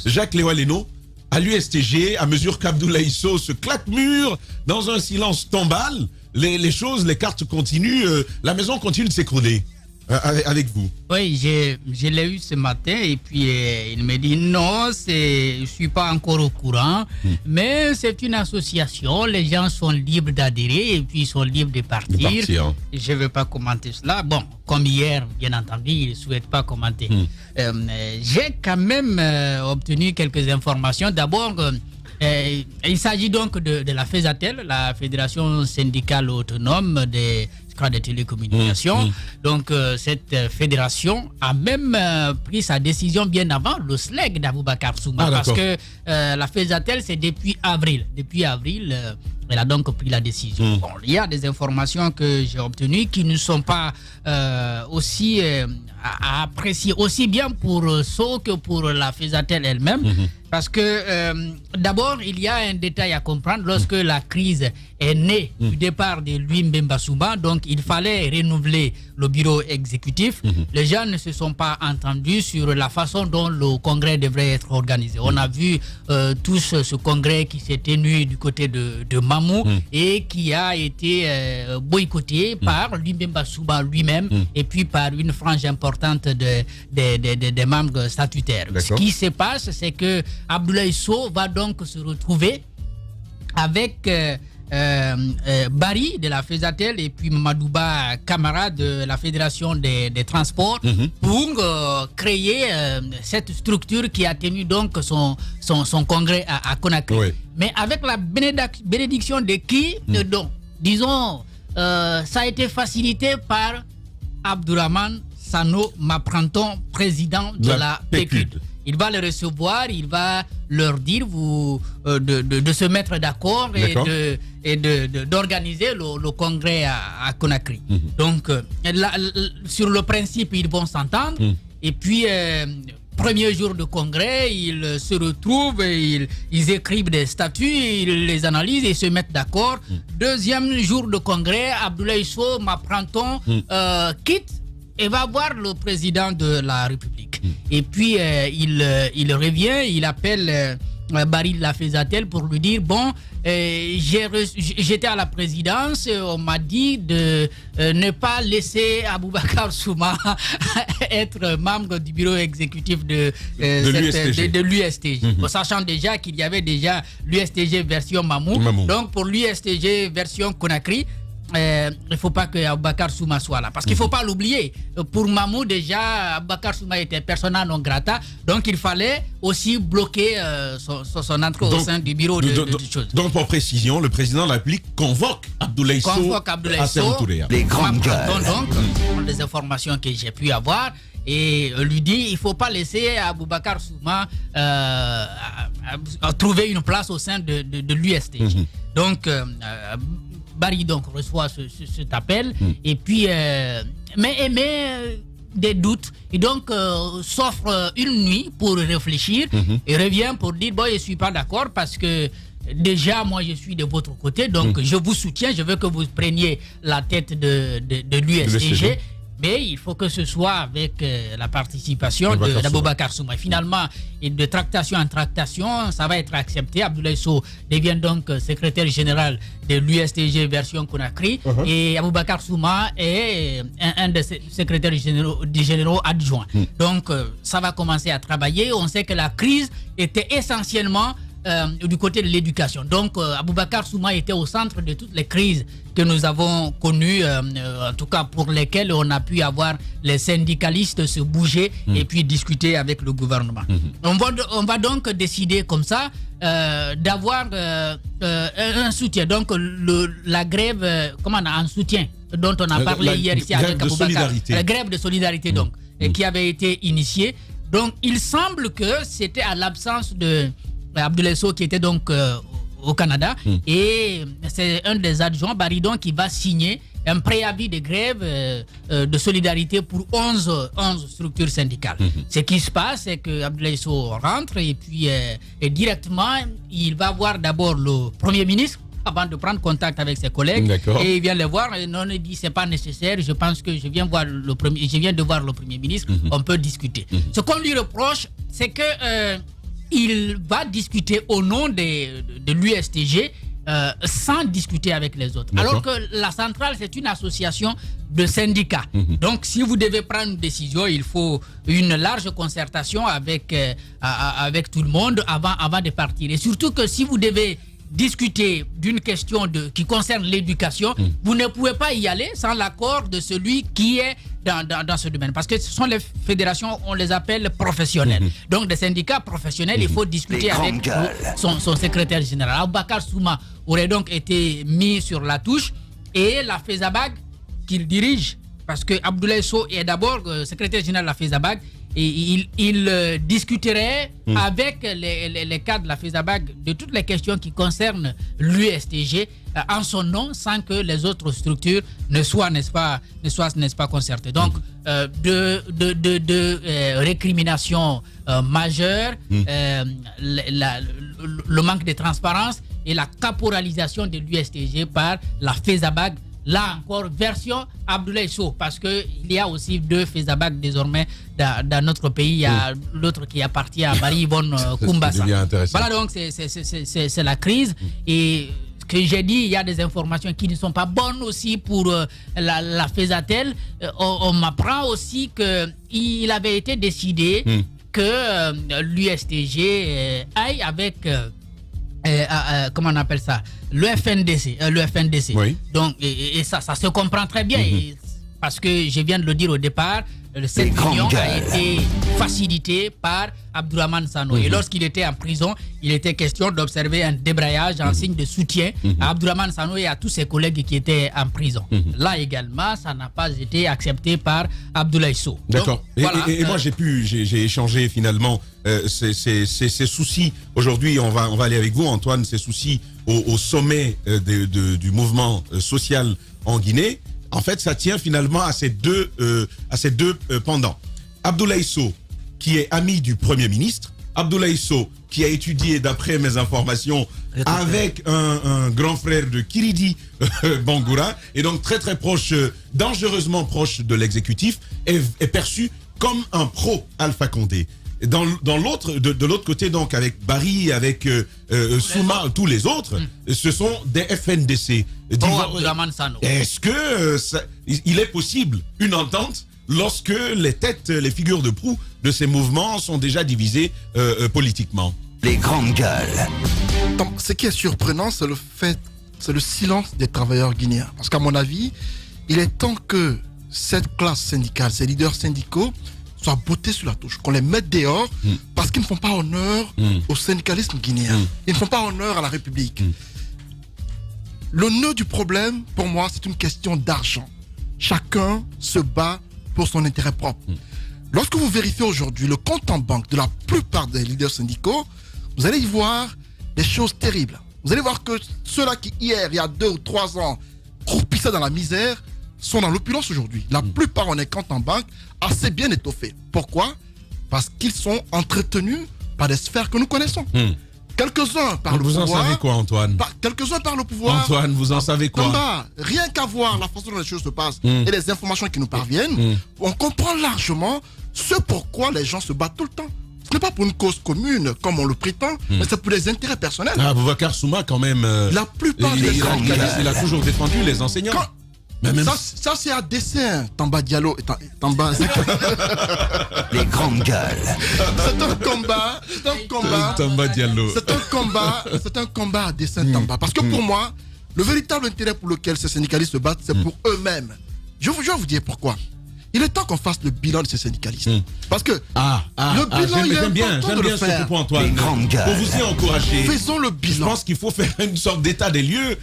Jacques Léo-Aleno, à l'USTG, à mesure qu'Abdoulaye Sow se claque mur dans un silence tombal, les choses, les cartes continuent, la maison continue de s'écrouler. Avec vous. Oui, je l'ai eu ce matin et puis il me dit non, je ne suis pas encore au courant, mais c'est une association, les gens sont libres d'adhérer et puis ils sont libres de partir. Je ne veux pas commenter cela. Bon, comme hier, bien entendu, il ne souhaite pas commenter. J'ai quand même obtenu quelques informations. D'abord, il s'agit donc de la FESATEL, la Fédération syndicale autonome des télécommunications. Donc cette fédération a même pris sa décision bien avant le SLEG d'Aboubacar Souma, parce que la FESATEL, c'est depuis avril. Depuis avril, elle a donc pris la décision. Bon, il y a des informations que j'ai obtenues qui ne sont pas aussi à apprécier, aussi bien pour Sow que pour la FESATEL elle-même. Parce que d'abord, il y a un détail à comprendre. Lorsque la crise est née du départ de Louis Mbemba Souma, donc il fallait renouveler le bureau exécutif. Les gens ne se sont pas entendus sur la façon dont le congrès devrait être organisé. On a vu tous ce congrès qui s'est tenu du côté de Mamou et qui a été boycotté par Louis Mbemba Souma lui-même et puis par une frange importante des membres statutaires. Ce qui se passe, c'est que Abdoulaye Sow va donc se retrouver avec Barry de la FESATEL et puis Madouba Camara de la Fédération des transports pour créer cette structure qui a tenu donc son congrès à Conakry. Mais avec la bénédiction de qui donc, disons, ça a été facilité par Abdourahmane Sano Mapranton, président de la PECUD. Il va les recevoir, il va leur dire de se mettre d'accord et d'organiser le congrès à Conakry. Donc, sur le principe, ils vont s'entendre. Et puis, premier jour de congrès, ils se retrouvent, ils écrivent des statuts, ils les analysent et se mettent d'accord. Deuxième jour de congrès, Abdoulaye Sow Mapranton quitte et va voir le président de la République. Et puis, il revient, il appelle Barry de la FESATEL pour lui dire, bon, j'étais à la présidence, on m'a dit de ne pas laisser Aboubacar Souma être membre du bureau exécutif de l'USTG. Sachant déjà qu'il y avait déjà l'USTG version Mamou. Donc, pour l'USTG version Conakry, il ne faut pas que Aboubacar Souma soit là. Parce qu'il ne faut pas l'oublier. Pour Mamou, déjà, Aboubacar Souma était persona non grata. Donc, il fallait aussi bloquer son entrée au sein du bureau de choses. Donc, pour précision, le président de la République convoque Abdoulaye Sow à Séroutouré. Les grandes gueules. Donc, des informations que j'ai pu avoir. Et lui dit, il ne faut pas laisser Aboubacar Souma trouver une place au sein de l'USTG. Donc, Barry donc reçoit cet appel et puis mais des doutes et donc s'offre une nuit pour réfléchir et revient pour dire bon, je suis pas d'accord parce que déjà moi je suis de votre côté, donc je vous soutiens, je veux que vous preniez la tête de l'USTG. Mais il faut que ce soit avec la participation d'Aboubacar Souma. Finalement, de tractation en tractation, ça va être accepté. Abdoulaye Sow devient donc secrétaire général de l'USTG version Conakry. Et Aboubacar Souma est un des secrétaires généraux adjoints. Donc, ça va commencer à travailler. On sait que la crise était essentiellement du côté de l'éducation. Donc, Aboubacar Souma était au centre de toutes les crises que nous avons connues, en tout cas pour lesquelles on a pu avoir les syndicalistes se bouger et puis discuter avec le gouvernement. On va donc décider comme ça d'avoir un soutien. Donc, la grève, comment on a un soutien dont on a parlé hier ici avec Aboubacar. La grève de solidarité, donc, qui avait été initiée. Donc, il semble que c'était à l'absence de Abdoulaye Sow qui était donc au Canada et c'est un des adjoints, Baridon, qui va signer un préavis de grève de solidarité pour 11 structures syndicales. Ce qui se passe, c'est que Abdoulaye Sow rentre et puis directement, il va voir d'abord le Premier ministre avant de prendre contact avec ses collègues. Et il vient le voir et non, il dit c'est pas nécessaire, je pense que je viens de voir le Premier ministre, on peut discuter. Ce qu'on lui reproche, c'est que il va discuter au nom de l'USTG sans discuter avec les autres. Alors que la centrale, c'est une association de syndicats. Donc, si vous devez prendre une décision, il faut une large concertation avec tout le monde avant de partir. Et surtout que si vous devez discuter d'une question qui concerne l'éducation, vous ne pouvez pas y aller sans l'accord de celui qui est dans ce domaine. Parce que ce sont les fédérations, on les appelle professionnelles. Donc des syndicats professionnels, il faut discuter avec son secrétaire général. Aboubakar Souma aurait donc été mis sur la touche et la FESABAG qu'il dirige, parce que Abdoulaye Sow est d'abord secrétaire général de la FESABAG, et il discuterait avec les cadres de la FESABAG de toutes les questions qui concernent l'USTG en son nom, sans que les autres structures ne soient, n'est-ce pas, concertées. Donc, de récriminations majeures, le manque de transparence et la caporalisation de l'USTG par la FESABAG. Là encore, version Abdoulaye Sow, parce qu'il y a aussi 2 FESABAG désormais dans notre pays. Il y a l'autre qui appartient à Barry Yvonne Koumbassa. Voilà, donc c'est la crise. Et ce que j'ai dit, il y a des informations qui ne sont pas bonnes aussi pour la FESATEL. On m'apprend aussi qu'il avait été décidé que l'USTG aille avec... comment on appelle ça, le FNDC. Oui. Donc, et ça se comprend très bien, parce que je viens de le dire au départ, cette union a été facilitée par Abdourahmane Sano. Et lorsqu'il était en prison, il était question d'observer un débrayage en signe de soutien à Abdourahmane Sano et à tous ses collègues qui étaient en prison. Là également, ça n'a pas été accepté par Abdoulaye Sow. D'accord. Donc, voilà, et moi, j'ai échangé finalement ces soucis. Aujourd'hui, on va aller avec vous, Antoine, ces soucis au sommet du mouvement social en Guinée. En fait, ça tient finalement à ces deux pendants. Abdoulaye Sow, qui est ami du Premier ministre. Abdoulaye Sow, qui a étudié, d'après mes informations, avec un grand frère de Kiridi Bangoura, et donc très très proche, dangereusement proche de l'exécutif, est perçu comme un pro-Alpha Condé. De l'autre côté, donc, avec Barry, avec Souma, tous les autres, ce sont des FNDC. Est-ce que il est possible une entente lorsque les figures de proue de ces mouvements sont déjà divisées politiquement? Les grandes gueules. Donc, ce qui est surprenant, c'est le silence des travailleurs guinéens. Parce qu'à mon avis, il est temps que cette classe syndicale, ces leaders syndicaux, soient bottés sur la touche, qu'on les mette dehors parce qu'ils ne font pas honneur au syndicalisme guinéen. Ils ne font pas honneur à la République. Le nœud du problème, pour moi, c'est une question d'argent. Chacun se bat pour son intérêt propre. Lorsque vous vérifiez aujourd'hui le compte en banque de la plupart des leaders syndicaux, vous allez y voir des choses terribles. Vous allez voir que ceux-là qui, hier, il y a 2 ou 3 ans, croupissaient dans la misère, sont dans l'opulence aujourd'hui. La plupart ont des comptes en banque assez bien étoffés. Pourquoi? Parce qu'ils sont entretenus par des sphères que nous connaissons. Quelques-uns par le pouvoir. Vous en savez quoi, Antoine? Quelques-uns par le pouvoir. Antoine, vous en savez quoi? Tamba, rien qu'à voir la façon dont les choses se passent et les informations qui nous parviennent, on comprend largement ce pourquoi les gens se battent tout le temps. Ce n'est pas pour une cause commune, comme on le prétend, mais c'est pour des intérêts personnels. Aboubakar Souma, quand même, la plupart des gens... il a toujours défendu les enseignants. Ça c'est à dessein, Tamba Diallo. Tamba... Les grandes gueules. C'est un combat. Tamba Diallo. C'est un combat à dessein, Tamba. Parce que pour moi, le véritable intérêt pour lequel ces syndicalistes se battent, c'est pour eux-mêmes. Je vais vous dire pourquoi. Il est temps qu'on fasse le bilan de ces syndicalistes. Parce que le bilan, il est important de le faire. Ce point, Antoine. Pour vous y encourager. Faisons le bilan. Je pense qu'il faut faire une sorte d'état des lieux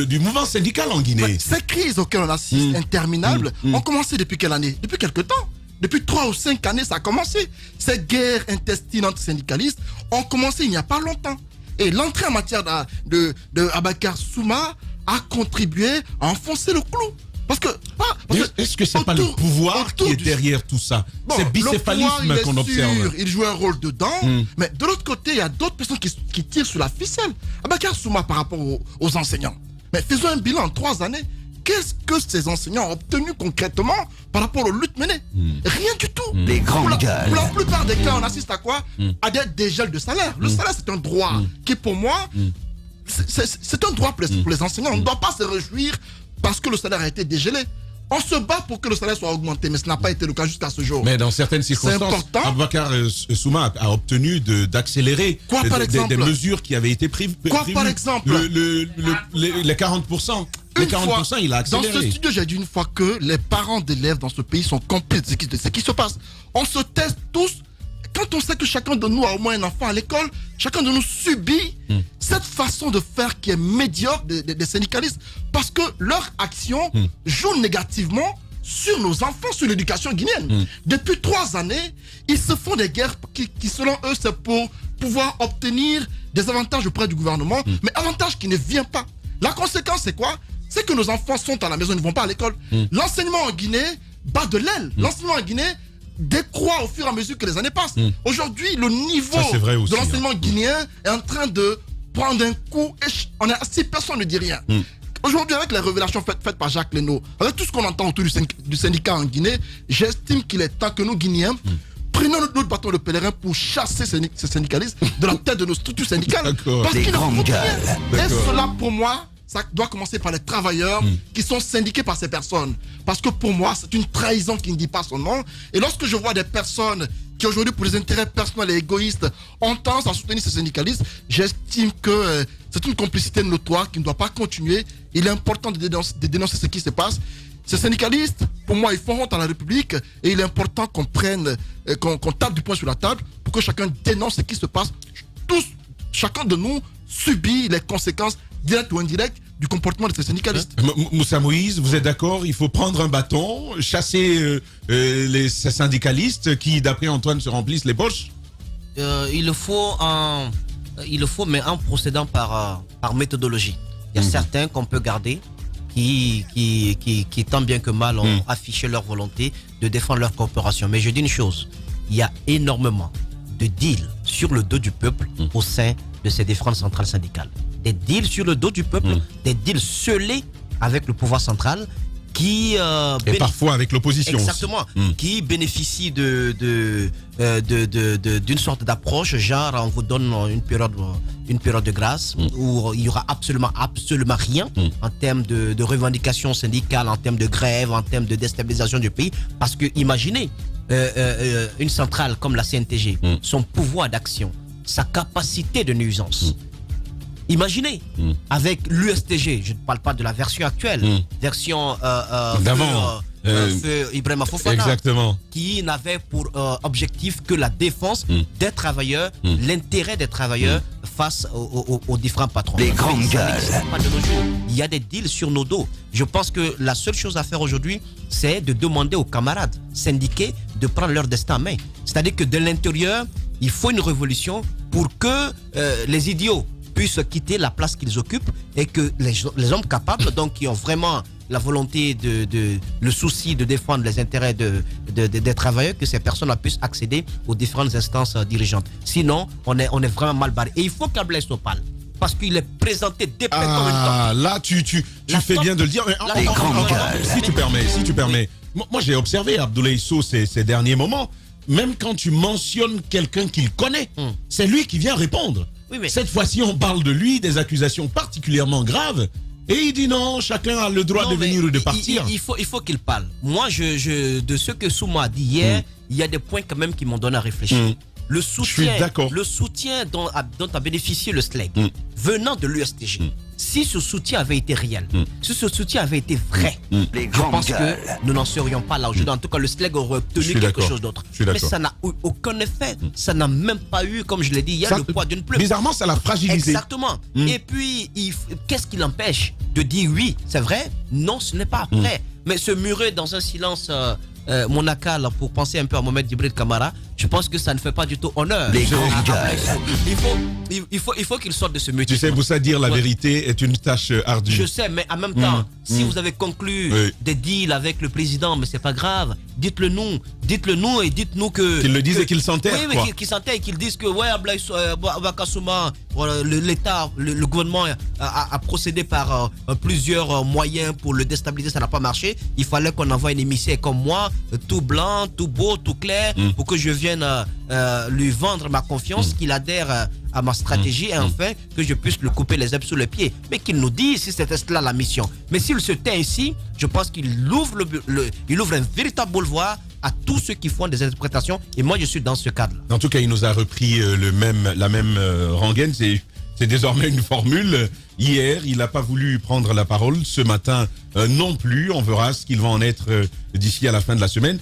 du mouvement syndical en Guinée. Ouais, ces crises auxquelles on assiste, interminables, ont commencé depuis quelle année? Depuis quelques temps. Depuis 3 ou 5 années, ça a commencé. Ces guerres intestines entre syndicalistes ont commencé il n'y a pas longtemps. Et l'entrée en matière de Aboubakar Souma a contribué à enfoncer le clou. Parce que est-ce que c'est pas le pouvoir qui est derrière tout ça? C'est bicéphalisme qu'on observe. Il joue un rôle dedans, mais de l'autre côté, il y a d'autres personnes qui tirent sur la ficelle. Aboubakar Souma par rapport aux enseignants. Mais faisons un bilan en 3 années. qu'est-ce que ces enseignants ont obtenu concrètement par rapport aux luttes menées? Rien du tout. Les grandes gueules. Pour la plupart des cas, on assiste à quoi? À des dégels de salaire. Le salaire, c'est un droit qui, pour moi, c'est un droit pour les enseignants. On ne doit pas se réjouir parce que le salaire a été dégelé. On se bat pour que le salaire soit augmenté, mais ce n'a pas été le cas jusqu'à ce jour. Mais dans certaines circonstances, Aboubacar Souma a obtenu d'accélérer des mesures qui avaient été prises. Quoi par exemple? Les 40%. Les 40%, il a accéléré. Dans ce studio, j'ai dit une fois que les parents d'élèves dans ce pays sont complices de ce qui se passe. On se teste tous. Quand on sait que chacun de nous a au moins un enfant à l'école, chacun de nous subit cette façon de faire qui est médiocre des syndicalistes, parce que leur action joue négativement sur nos enfants, sur l'éducation guinéenne. Depuis 3 années, ils se font des guerres qui selon eux, c'est pour pouvoir obtenir des avantages auprès du gouvernement, mais avantages qui ne viennent pas. La conséquence, c'est quoi? C'est que nos enfants sont à la maison, ils ne vont pas à l'école. L'enseignement en Guinée bat de l'aile. L'enseignement en Guinée décroît au fur et à mesure que les années passent. Aujourd'hui, le niveau de l'enseignement guinéen est en train de prendre un coup. Et on est assis, personne ne dit rien. Aujourd'hui, avec les révélations faites par Jacques Leno, avec tout ce qu'on entend autour du syndicat en Guinée, j'estime qu'il est temps que nous, Guinéens, prenons notre bâton de pèlerin pour chasser ces syndicalistes de la tête de nos structures syndicales. Parce qu'ils ne font rien. Et cela, pour moi, ça doit commencer par les travailleurs qui sont syndiqués par ces personnes. Parce que pour moi, c'est une trahison qui ne dit pas son nom. Et lorsque je vois des personnes qui aujourd'hui, pour des intérêts personnels et égoïstes, ont tendance à soutenir ces syndicalistes, j'estime que c'est une complicité notoire qui ne doit pas continuer. Il est important de dénoncer ce qui se passe. Ces syndicalistes, pour moi, ils font honte à la République et il est important qu'on tape du poing sur la table pour que chacun dénonce ce qui se passe. Chacun de nous subit les conséquences direct ou indirect du comportement de ces syndicalistes. Moussa Moïse, vous êtes d'accord? Il faut prendre un bâton, chasser ces syndicalistes qui, d'après Antoine, se remplissent les poches? Il le faut, mais en procédant par méthodologie. Il y a certains qu'on peut garder qui tant bien que mal ont affiché leur volonté de défendre leur corporation. Mais je dis une chose, il y a énormément de deals sur le dos du peuple au sein de ces différentes centrales syndicales. Des deals sur le dos du peuple, des deals scellés avec le pouvoir central qui... et parfois avec l'opposition. Exactement. Qui bénéficient d'une sorte d'approche, genre on vous donne une période de grâce où il n'y aura absolument rien en termes de revendications syndicales, en termes de grève, en termes de déstabilisation du pays. Parce que imaginez une centrale comme la CNTG, son pouvoir d'action, sa capacité de nuisance. Imaginez, avec l'USTG, je ne parle pas de la version actuelle, version d'avant, Ibrahima Fofana, exactement, qui n'avait pour objectif que la défense des travailleurs, l'intérêt des travailleurs face aux différents patrons. Les grandes gueules. Il y a des deals sur nos dos. Je pense que la seule chose à faire aujourd'hui, c'est de demander aux camarades syndiqués de prendre leur destin en main. C'est-à-dire que de l'intérieur, il faut une révolution pour que les idiots puissent quitter la place qu'ils occupent et que les hommes capables, donc qui ont vraiment la volonté le souci de défendre les intérêts des travailleurs, que ces personnes puissent accéder aux différentes instances dirigeantes. Sinon, on est vraiment mal barré. Et il faut qu'un Blaise Opal, parce qu'il est présenté dépeint comme une top. Là, tu fais bien de le dire. Mais si tu permets. Moi, j'ai observé Abdoulaye Sow ces derniers moments. Même quand tu mentionnes quelqu'un qu'il connaît, c'est lui qui vient répondre. Oui, mais... Cette fois-ci, on parle de lui, des accusations particulièrement graves. Et il dit non, chacun a le droit de venir ou de partir. Il faut qu'il parle. Moi, de ce que Souma a dit hier, il y a des points quand même qui m'ont donné à réfléchir. Le soutien dont a bénéficié le SLEG venant de l'USTG, si ce soutien avait été réel, si ce soutien avait été vrai, je pense que nous n'en serions pas là aujourd'hui. En tout cas, le SLEG aurait obtenu quelque chose d'autre. Mais ça n'a eu aucun effet. Ça n'a même pas eu, comme je l'ai dit, il y a le poids d'une plume. Bizarrement, ça l'a fragilisé. Exactement. Et puis, qu'est-ce qui l'empêche de dire oui, c'est vrai? Non, ce n'est pas vrai. Mais se murer dans un silence monacal pour penser un peu à Mohamed Djibril Kamara, je pense que ça ne fait pas du tout honneur. Il faut qu'il sorte de ce mutisme. Tu sais, vous savez, dire la vérité est une tâche ardue. Je sais, mais en même temps, si vous avez conclu des deals avec le président, mais c'est pas grave, dites-le nous et dites-nous que... Qu'ils le disent et qu'ils s'enterrent, Oui, mais quoi. qu'ils s'enterrent et qu'ils disent que, ouais, Bakassouma, voilà, l'État, le gouvernement a procédé par plusieurs moyens pour le déstabiliser, ça n'a pas marché. Il fallait qu'on envoie un émissaire comme moi, tout blanc, tout beau, tout clair, pour que je vienne lui vendre ma confiance, qu'il adhère à ma stratégie et enfin que je puisse lui couper les herbes sous les pieds. Mais qu'il nous dise si c'était cela la mission. Mais s'il se tait ici, je pense qu'il ouvre, il ouvre un véritable boulevard à tous ceux qui font des interprétations. Et moi, je suis dans ce cadre-là. En tout cas, il nous a repris la même rengaine. C'est désormais une formule. Hier, il n'a pas voulu prendre la parole. Ce matin, non plus. On verra ce qu'il va en être d'ici à la fin de la semaine.